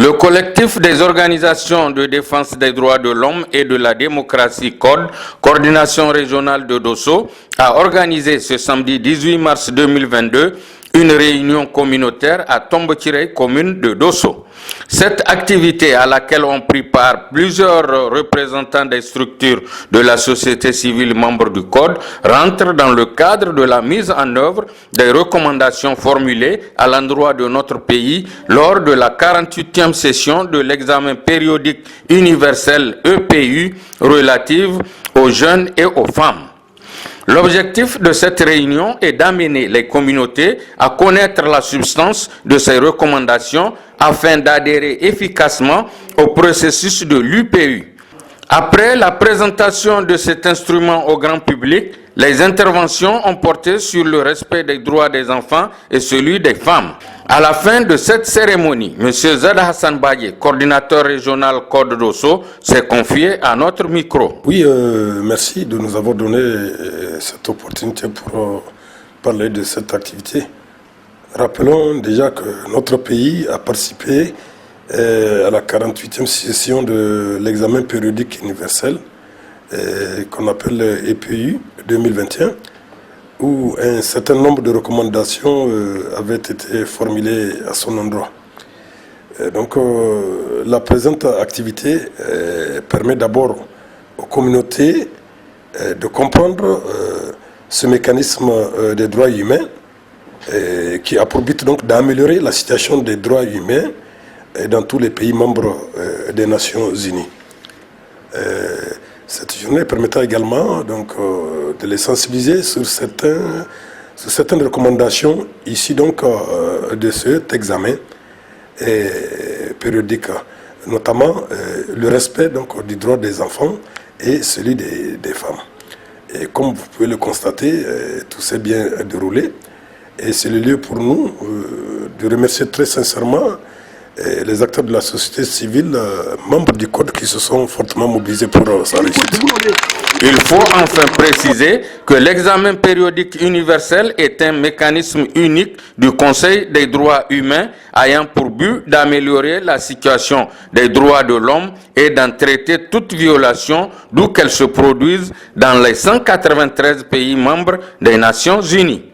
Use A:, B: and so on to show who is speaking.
A: Le collectif des organisations de défense des droits de l'homme et de la démocratie CODE, coordination régionale de Dosso, a organisé ce samedi 18 mars 2022 une réunion communautaire à Tombotire, commune de Dosso. Cette activité à laquelle ont pris part plusieurs représentants des structures de la société civile membres du Code rentre dans le cadre de la mise en œuvre des recommandations formulées à l'endroit de notre pays lors de la 48e session de l'examen périodique universel EPU relative aux jeunes et aux femmes. L'objectif de cette réunion est d'amener les communautés à connaître la substance de ces recommandations afin d'adhérer efficacement au processus de l'UPU. Après la présentation de cet instrument au grand public, les interventions ont porté sur le respect des droits des enfants et celui des femmes. À la fin de cette cérémonie, M. Zada Hassan Baye, coordinateur régional Code Dosso, s'est confié à notre micro.
B: Oui, merci de nous avoir donné cette opportunité pour parler de cette activité. Rappelons déjà que notre pays a participé à la 48e session de l'examen périodique universel qu'on appelle EPU 2021, où un certain nombre de recommandations avaient été formulées à son endroit. Donc la présente activité permet d'abord aux communautés de comprendre ce mécanisme des droits humains qui a pour but donc d'améliorer la situation des droits humains dans tous les pays membres des Nations Unies. Cette journée permettra également donc, de les sensibiliser sur certaines recommandations issues donc, de cet examen périodique, notamment le respect donc, du droit des enfants et celui des femmes. Et comme vous pouvez le constater, tout s'est bien déroulé. Et c'est le lieu pour nous de remercier très sincèrement les acteurs de la société civile, membres du Code, qui se sont fortement mobilisés pour sa réussite.
A: Il faut enfin préciser que l'examen périodique universel est un mécanisme unique du Conseil des droits humains ayant pour but d'améliorer la situation des droits de l'homme et d'en traiter toute violation d'où qu'elle se produise dans les 193 pays membres des Nations Unies.